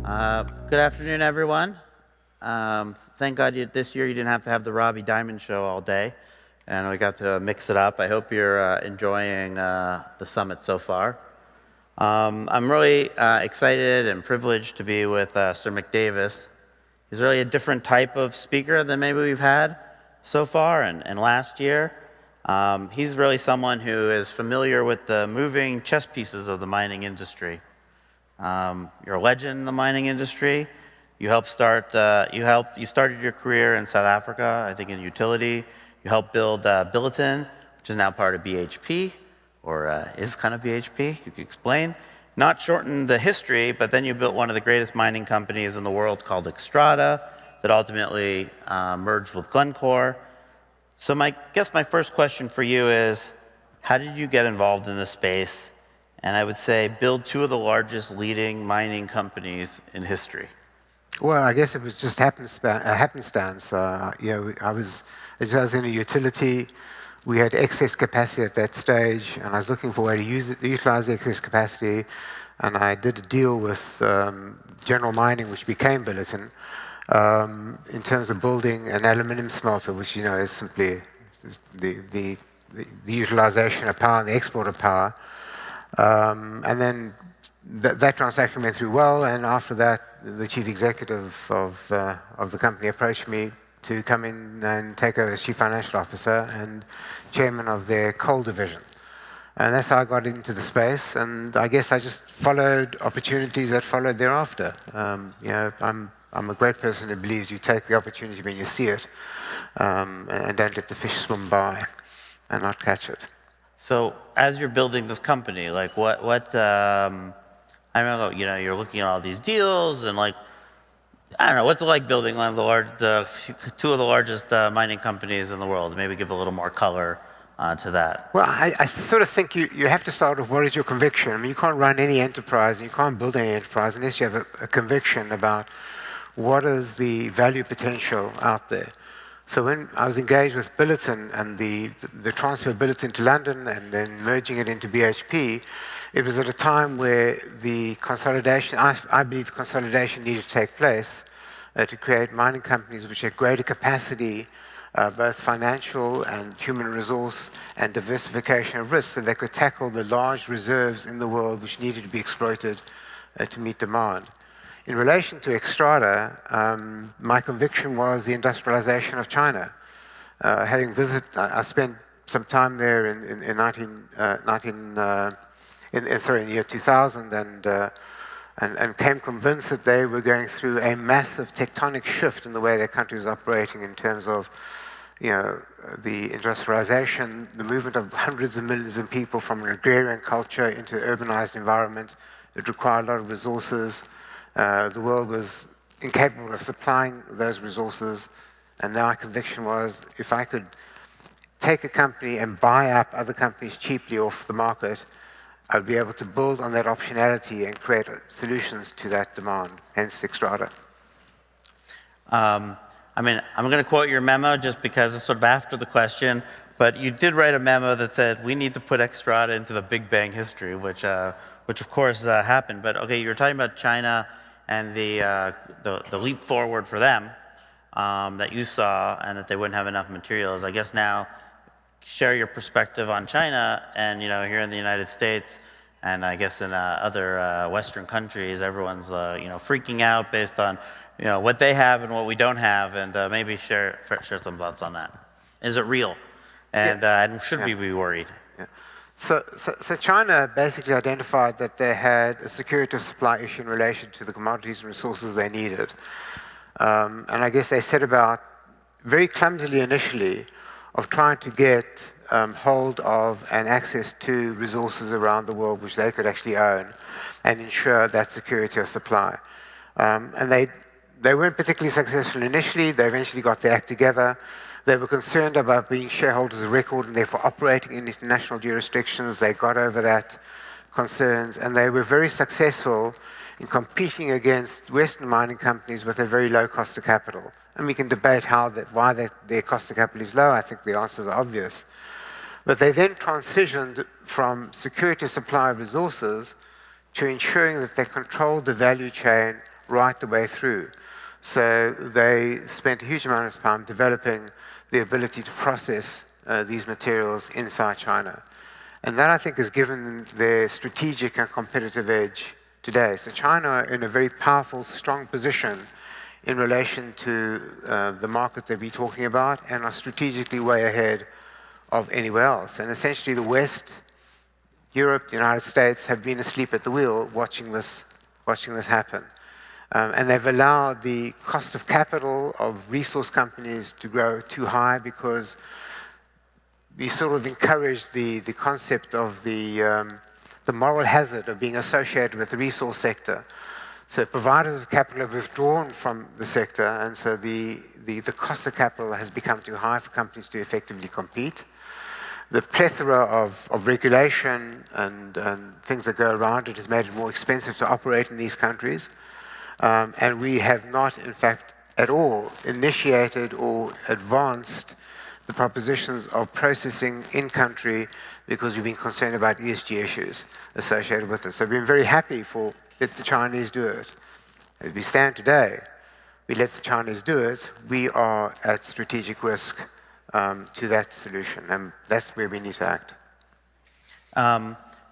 Good afternoon, everyone. Thank God this year you didn't have to have the Robbie Diamond show all day, and we got to mix it up. I hope you're enjoying the summit so far. I'm really excited and privileged to be with Sir Mick Davis. He's really a different type of speaker than maybe we've had so far and last year. He's really someone who is familiar with the moving chess pieces of the mining industry. You're a legend in the mining industry. You started your career in South Africa, I think in utility. You helped build Billiton, which is now part of BHP, or is kind of BHP, you could explain. Not shorten the history, but then you built one of the greatest mining companies in the world called Xstrata, that ultimately merged with Glencore. So I guess my first question for you is, how did you get involved in this space? And I would say build two of the largest leading mining companies in history. Well, I guess it was just happenstance. As I was in a utility, we had excess capacity at that stage, and I was looking for a way to utilize the excess capacity. And I did a deal with General Mining, which became Billiton, in terms of building an aluminium smelter, which is simply the utilization of power and the export of power. And then that transaction went through well, and after that, the chief executive of the company approached me to come in and take over as chief financial officer and chairman of their coal division. And that's how I got into the space, and I guess I just followed opportunities that followed thereafter. I'm a great person who believes you take the opportunity when you see it, and don't let the fish swim by and not catch it. So as you're building this company, like I don't know, you're looking at all these deals and I don't know, what's it like building one of two of the largest mining companies in the world? Maybe give a little more color to that. Well, I sort of think you have to start with what is your conviction. I mean, you can't run any enterprise and you can't build any enterprise unless you have a conviction about what is the value potential out there. So when I was engaged with Billiton and the transfer of Billiton to London and then merging it into BHP, it was at a time where the consolidation, I believe consolidation needed to take place to create mining companies which had greater capacity, both financial and human resource and diversification of risk, so they could tackle the large reserves in the world which needed to be exploited to meet demand. In relation to Xstrata, my conviction was the industrialization of China. Having visited, I spent some time there in the year 2000, and came convinced that they were going through a massive tectonic shift in the way their country was operating in terms of, the industrialization, the movement of hundreds of millions of people from an agrarian culture into an urbanized environment. It required a lot of resources. The world was incapable of supplying those resources, and my conviction was if I could take a company and buy up other companies cheaply off the market, I'd be able to build on that optionality and create solutions to that demand, hence Xstrata. I'm going to quote your memo just because it's sort of after the question, but you did write a memo that said we need to put Xstrata into the Big Bang history, which of course happened. But okay, you were talking about China and the leap forward for them that you saw, and that they wouldn't have enough materials. I guess now share your perspective on China, and here in the United States, and I guess in other Western countries, everyone's freaking out based on what they have and what we don't have, and maybe share some thoughts on that. Is it real? And should we be worried? Yeah. So China basically identified that they had a security of supply issue in relation to the commodities and resources they needed. And I guess they set about, very clumsily initially, of trying to get hold of and access to resources around the world which they could actually own and ensure that security of supply. And they weren't particularly successful initially. They eventually got their act together. They were concerned about being shareholders of record and therefore operating in international jurisdictions. They got over that concerns, and they were very successful in competing against Western mining companies with a very low cost of capital. And we can debate why their cost of capital is low. I think the answers are obvious. But they then transitioned from security of supply of resources to ensuring that they controlled the value chain right the way through. So they spent a huge amount of time developing the ability to process these materials inside China. And that, I think, has given them their strategic and competitive edge today. So China are in a very powerful, strong position in relation to the market that we're talking about, and are strategically way ahead of anywhere else. And essentially the West, Europe, the United States have been asleep at the wheel watching this happen. And they've allowed the cost of capital of resource companies to grow too high, because we sort of encourage the concept of the moral hazard of being associated with the resource sector. So providers of capital have withdrawn from the sector, and so the cost of capital has become too high for companies to effectively compete. The plethora of regulation and things that go around it has made it more expensive to operate in these countries. And we have not, in fact, at all initiated or advanced the propositions of processing in-country, because we've been concerned about ESG issues associated with it. So we've been very happy for let the Chinese do it. As we stand today, we let the Chinese do it, we are at strategic risk to that solution, and that's where we need to act.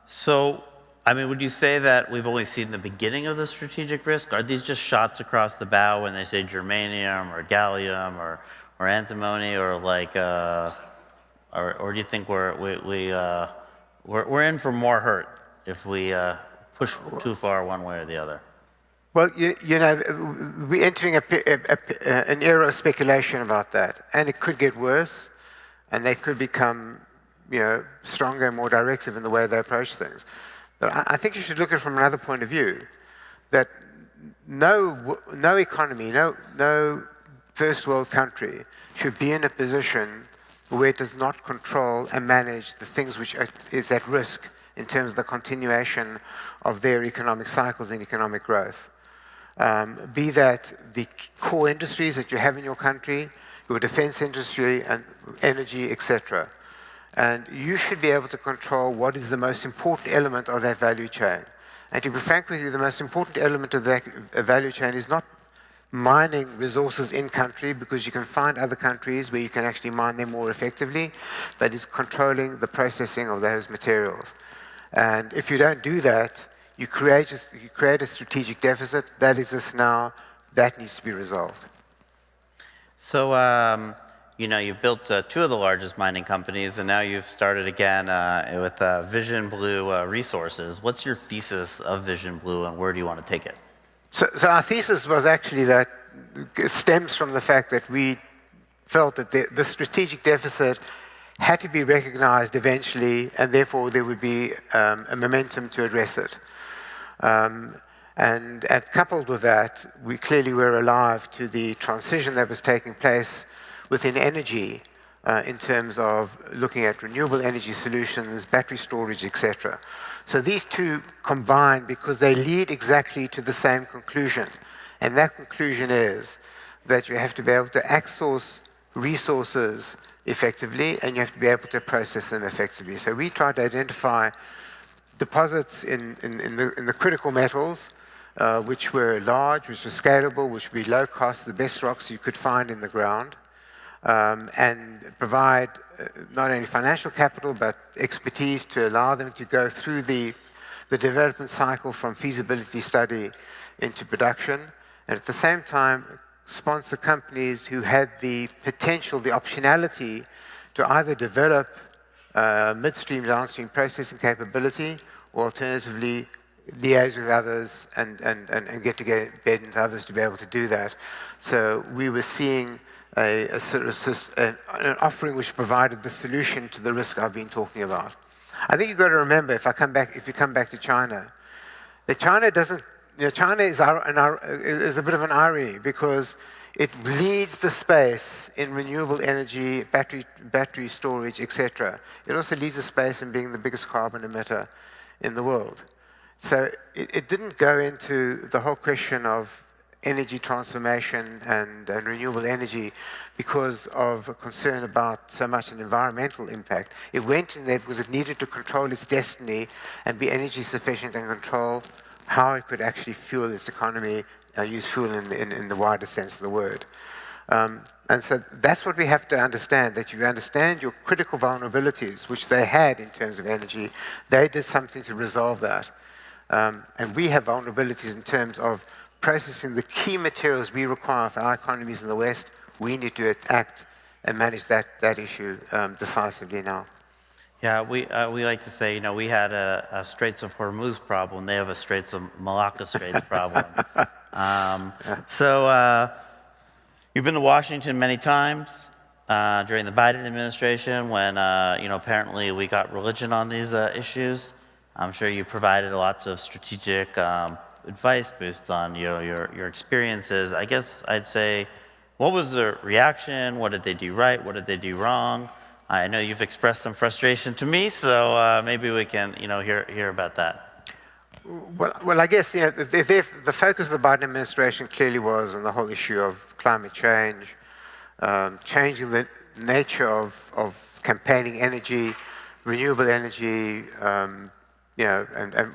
So, I mean, would you say that we've only seen the beginning of the strategic risk? Are these just shots across the bow when they say germanium or gallium or antimony, or like, or do you think we're in for more hurt if we push too far one way or the other? Well, you know, we're entering an era of speculation about that, and it could get worse, and they could become, you know, stronger and more directive in the way they approach things. But I think you should look at it from another point of view, that no economy, no first world country should be in a position where it does not control and manage the things which is at risk in terms of the continuation of their economic cycles and economic growth. Be that the core industries that you have in your country, your defense industry and energy, etc. And you should be able to control what is the most important element of that value chain. And to be frank with you, the most important element of that value chain is not mining resources in country, because you can find other countries where you can actually mine them more effectively, but is controlling the processing of those materials. And if you don't do that, you create a strategic deficit that exists now, that needs to be resolved. So, you know, you've built two of the largest mining companies, and now you've started again with Vision Blue Resources. What's your thesis of Vision Blue, and where do you want to take it? So our thesis was actually that it stems from the fact that we felt that the strategic deficit had to be recognized eventually, and therefore there would be a momentum to address it. And coupled with that, we clearly were alive to the transition that was taking place within energy in terms of looking at renewable energy solutions, battery storage, etc. So these two combine because they lead exactly to the same conclusion. And that conclusion is that you have to be able to outsource resources effectively, and you have to be able to process them effectively. So we tried to identify deposits in the critical metals, which were large, which were scalable, which would be low cost, the best rocks you could find in the ground, and provide not only financial capital but expertise to allow them to go through the development cycle from feasibility study into production, and at the same time sponsor companies who had the potential, the optionality to either develop midstream, downstream processing capability, or alternatively liaise with others and get to get bed into others to be able to do that. So we were seeing a sort of an offering which provided the solution to the risk I've been talking about. I think you've got to remember, if you come back to China, that China doesn't, you know, China is a bit of an irony, because it leads the space in renewable energy, battery storage, etc. It also leads the space in being the biggest carbon emitter in the world. So it didn't go into the whole question of energy transformation and renewable energy because of a concern about so much an environmental impact. It went in there because it needed to control its destiny and be energy sufficient and control how it could actually fuel its economy, use fuel in the wider sense of the word. And so that's what we have to understand, that you understand your critical vulnerabilities, which they had in terms of energy. They did something to resolve that. And we have vulnerabilities in terms of processing the key materials we require for our economies in the West. We need to act and manage that issue decisively now. Yeah, we like to say, we had a Straits of Hormuz problem. They have a Straits of Malacca Straits problem. So you've been to Washington many times during the Biden administration when, apparently we got religion on these issues. I'm sure you provided lots of strategic advice based on your experiences. I guess I'd say, what was the reaction? What did they do right? What did they do wrong? I know you've expressed some frustration to me, so maybe we can, hear about that. Well, I guess the focus of the Biden administration clearly was on the whole issue of climate change, changing the nature of campaigning energy, renewable energy, and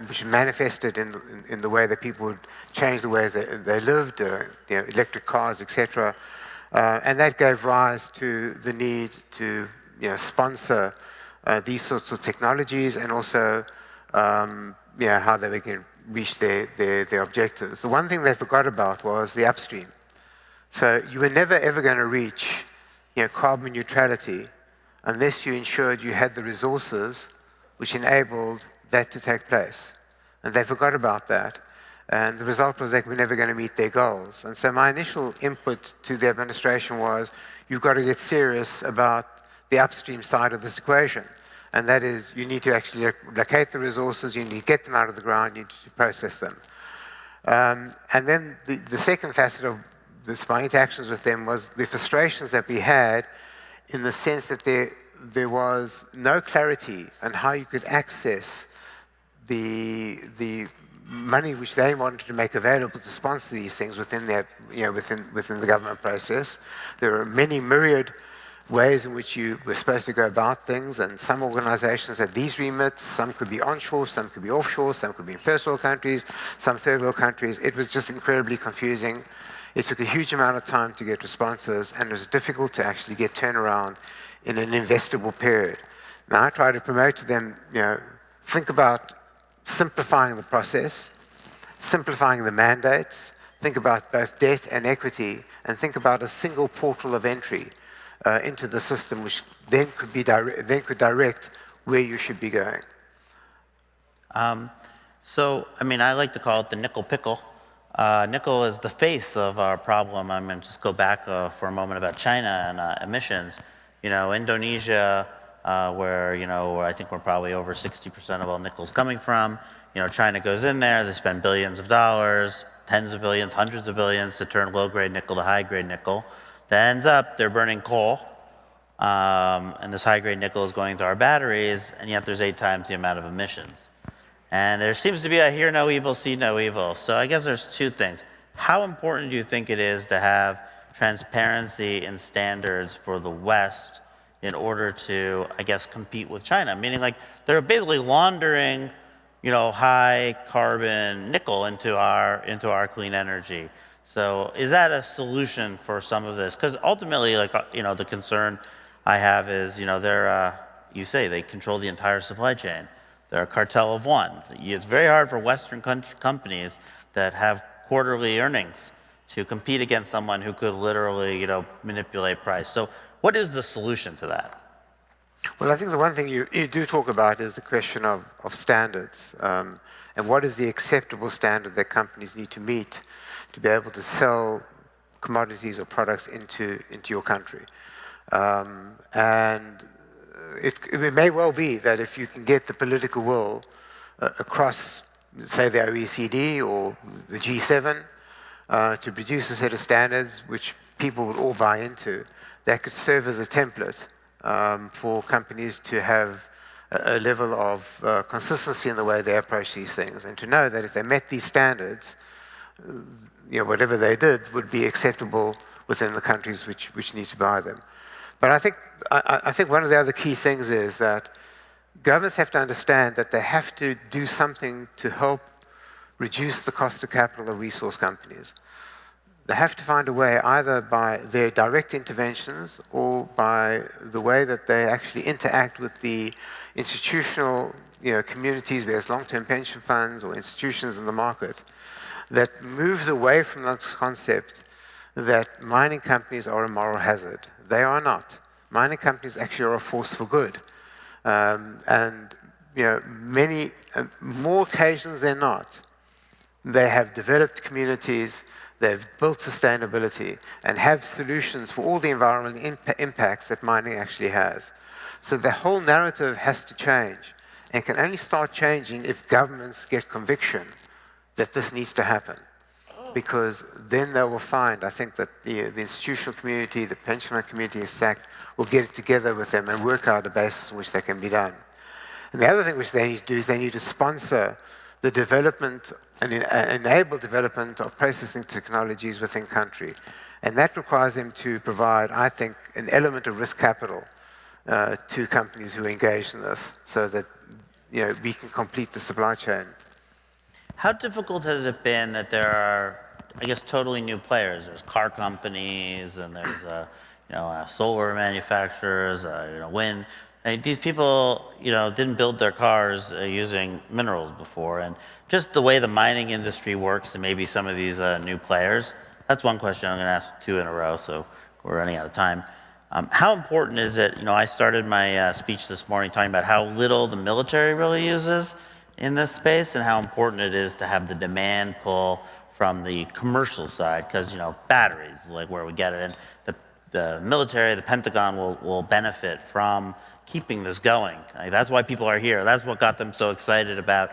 which manifested in the way that people would change the way they lived, electric cars, etc. And that gave rise to the need to sponsor these sorts of technologies, and also how they can reach their objectives. The one thing they forgot about was the upstream. So you were never ever going to reach carbon neutrality unless you ensured you had the resources which enabled that to take place. And they forgot about that. And the result was they were never going to meet their goals. And so my initial input to the administration was, you've got to get serious about the upstream side of this equation. And that is, you need to actually locate the resources, you need to get them out of the ground, you need to process them. And then the second facet of my interactions with them was the frustrations that we had, in the sense that there was no clarity on how you could access the money which they wanted to make available to sponsor these things within their, within the government process. There are many myriad ways in which you were supposed to go about things, and some organizations had these remits. Some could be onshore, some could be offshore, some could be in first world countries, some third world countries. It was just incredibly confusing. It took a huge amount of time to get responses, and it was difficult to actually get turnaround in an investable period. Now I try to promote to them, think about simplifying the process, simplifying the mandates, think about both debt and equity, and think about a single portal of entry into the system, which then could direct where you should be going. So, I like to call it the nickel pickle. Nickel is the face of our problem. I'm going to just go back for a moment about China and emissions. Indonesia, where I think we're probably over 60% of all nickel's coming from. China goes in there, they spend billions of dollars, tens of billions, hundreds of billions to turn low-grade nickel to high-grade nickel. That ends up, they're burning coal, and this high-grade nickel is going to our batteries, and yet there's 8 times the amount of emissions. And there seems to be a hear no evil, see no evil. So I guess there's 2 things. How important do you think it is to have transparency and standards for the West in order to, compete with China? Meaning, they're basically laundering, high carbon nickel into our clean energy. So is that a solution for some of this? Because ultimately, the concern I have is, you say they control the entire supply chain. They're a cartel of one. It's very hard for Western companies that have quarterly earnings to compete against someone who could literally, manipulate price. So what is the solution to that? Well, I think the one thing you do talk about is the question of standards, and what is the acceptable standard that companies need to meet to be able to sell commodities or products into your country. And it may well be that if you can get the political will across, say, the OECD or the G7 to produce a set of standards which people would all buy into, that could serve as a template for companies to have a level of consistency in the way they approach these things, and to know that if they met these standards, whatever they did would be acceptable within the countries which need to buy them. But I think one of the other key things is that governments have to understand that they have to do something to help reduce the cost of capital of resource companies. They have to find a way, either by their direct interventions or by the way that they actually interact with the institutional communities, whether it's long-term pension funds or institutions in the market, that moves away from that concept that mining companies are a moral hazard. They are not. Mining companies actually are a force for good. And many more occasions than not, they have developed communities, they've built sustainability, and have solutions for all the environmental impacts that mining actually has. So the whole narrative has to change, and can only start changing if governments get conviction that this needs to happen. Because then they will find, I think, that the institutional community, the pension fund community, in fact, will get it together with them and work out a basis on which they can be done. And the other thing which they need to do is they need to sponsor the development and enable development of processing technologies within country. And that requires them to provide, I think, an element of risk capital to companies who are engaged in this, so that we can complete the supply chain. How difficult has it been that there are, I guess, totally new players? There's car companies, and there's solar manufacturers, wind. I mean, these people, didn't build their cars using minerals before, and just the way the mining industry works, and maybe some of these new players. That's one question. I'm going to ask two in a row, so we're running out of time. How important is it? I started my speech this morning talking about how little the military really uses in this space, and how important it is to have the demand pull from the commercial side, because batteries, like where we get it, and the military, the Pentagon will benefit from keeping this going. That's why people are here. That's what got them so excited about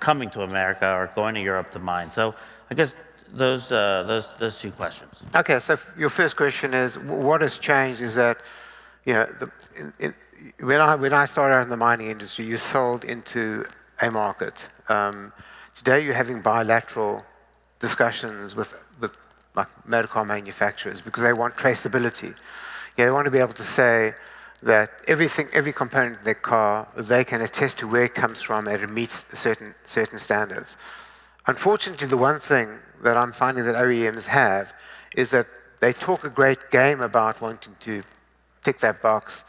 coming to America or going to Europe to mine. So I guess those two questions. Okay, so your first question is, what has changed is that when I started out in the mining industry, you sold into a market. Today you're having bilateral discussions with like motor car manufacturers, because they want traceability. They want to be able to say that every component in their car, they can attest to where it comes from and it meets certain standards. Unfortunately, the one thing that I'm finding that OEMs have is that they talk a great game about wanting to tick that box,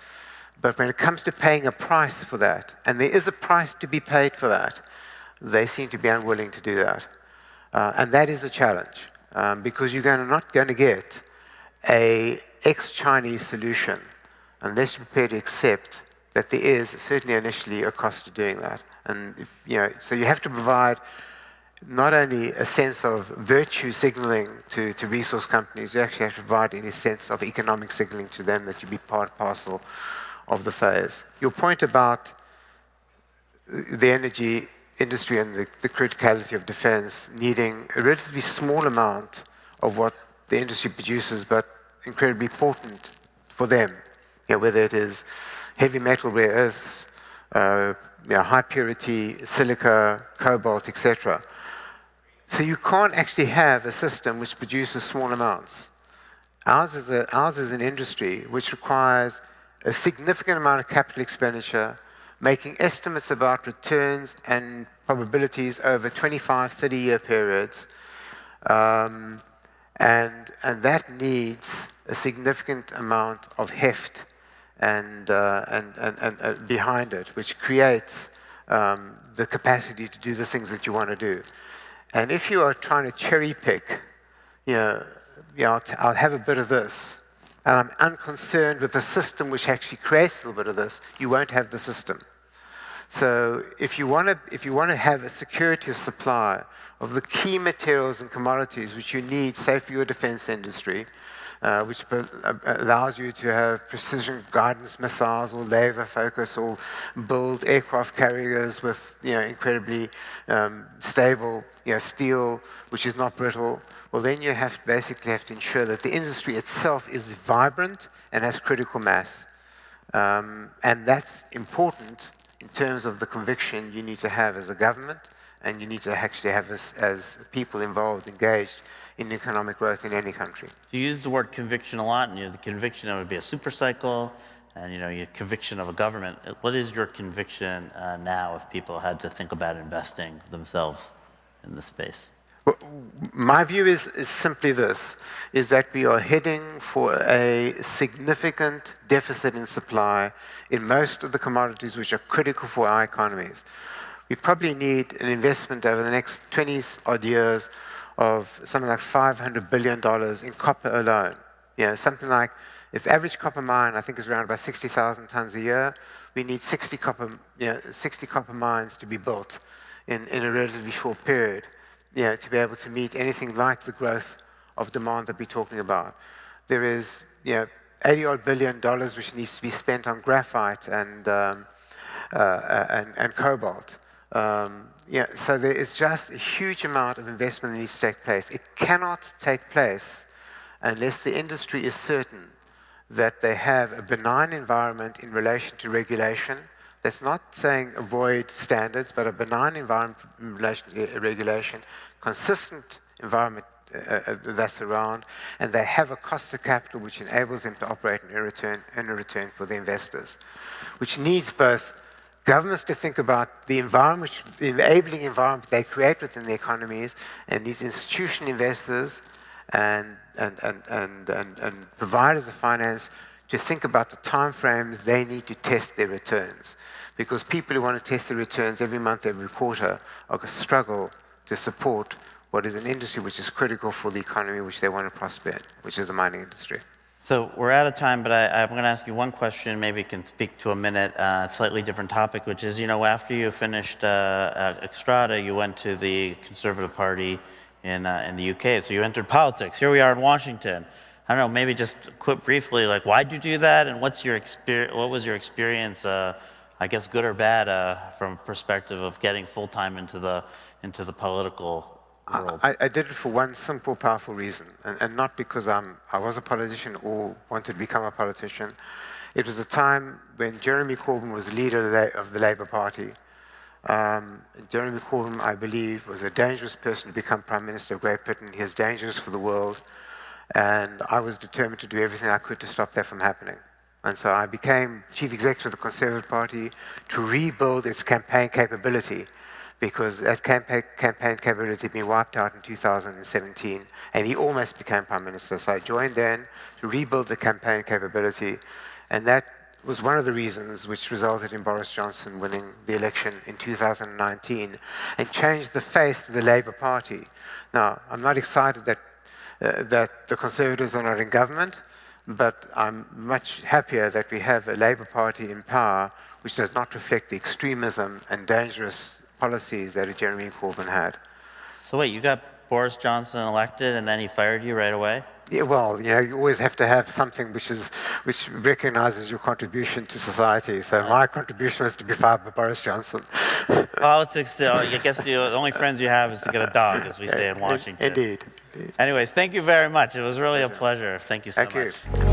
but when it comes to paying a price for that, and there is a price to be paid for that, they seem to be unwilling to do that. And that is a challenge, because you're not going to get a ex-Chinese solution unless you're prepared to accept that there is certainly initially a cost to doing that. And so you have to provide not only a sense of virtue signaling to resource companies, you actually have to provide any sense of economic signaling to them that you be part and parcel of the phase. Your point about the energy industry and the criticality of defense needing a relatively small amount of what the industry produces, but incredibly important for them, whether it is heavy metal rare earths, high purity silica, cobalt, etc. So you can't actually have a system which produces small amounts. Ours is an industry which requires a significant amount of capital expenditure, making estimates about returns and probabilities over 25, 30-year periods. And that needs a significant amount of heft and behind it, which creates the capacity to do the things that you want to do. And if you are trying to cherry pick, I'll have a bit of this, and I'm unconcerned with the system which actually creates a little bit of this, you won't have the system. So if you want to have a security of supply of the key materials and commodities which you need, say, for your defense industry, which allows you to have precision guidance missiles or laser focus, or build aircraft carriers with incredibly stable steel, which is not brittle. Well, then you basically have to ensure that the industry itself is vibrant and has critical mass. And that's important in terms of the conviction you need to have as a government, and you need to actually have as people involved, engaged in economic growth in any country. You use the word conviction a lot, and the conviction of it would be a super cycle, and your conviction of a government. What is your conviction now if people had to think about investing themselves? in the space? Well, my view is simply this, is that we are heading for a significant deficit in supply in most of the commodities which are critical for our economies. We probably need an investment over the next 20-odd years of something like $500 billion in copper alone. You know, something like, if the average copper mine, I think, is around about 60,000 tons a year, we need 60 copper mines to be built in a relatively short period, to be able to meet anything like the growth of demand that we're talking about. There is, $80-odd billion which needs to be spent on graphite and cobalt. So there is just a huge amount of investment that needs to take place. It cannot take place unless the industry is certain that they have a benign environment in relation to regulation. That's not saying avoid standards, but a benign environment in relation to regulation, consistent environment that's around, and they have a cost of capital which enables them to operate in a return for the investors, which needs both governments to think about the environment, the enabling environment they create within the economies, and these institutional investors and providers of finance to think about the timeframes they need to test their returns. Because people who want to test their returns every month, every quarter, are going to struggle to support what is an industry which is critical for the economy which they want to prosper in, which is the mining industry. So we're out of time, but I'm going to ask you one question, maybe you can speak to a minute, slightly different topic, which is, after you finished at Xstrata, you went to the Conservative Party in the UK, so you entered politics. Here we are in Washington. I don't know, maybe just quick briefly, like, why'd you do that, and what was your experience, I guess good or bad, from a perspective of getting full-time into the political world? I did it for one simple, powerful reason, and not because I was a politician or wanted to become a politician. It was a time when Jeremy Corbyn was leader of the Labour Party. Jeremy Corbyn, I believe, was a dangerous person to become Prime Minister of Great Britain. He is dangerous for the world, and I was determined to do everything I could to stop that from happening. And so I became Chief Executive of the Conservative Party to rebuild its campaign capability, because that campaign capability had been wiped out in 2017, and he almost became Prime Minister. So I joined then to rebuild the campaign capability, and that was one of the reasons which resulted in Boris Johnson winning the election in 2019 and changed the face of the Labour Party. Now, I'm not excited that the Conservatives are not in government, but I'm much happier that we have a Labour Party in power which does not reflect the extremism and dangerous policies that Jeremy Corbyn had. So wait, you got Boris Johnson elected and then he fired you right away? Yeah, well, you always have to have something which recognizes your contribution to society. So my contribution was to be fired by Boris Johnson. Politics, I guess the only friends you have is to get a dog, as we say in Washington. Indeed. Anyways, thank you very much. It was really a pleasure. Thank you so much. Thank you.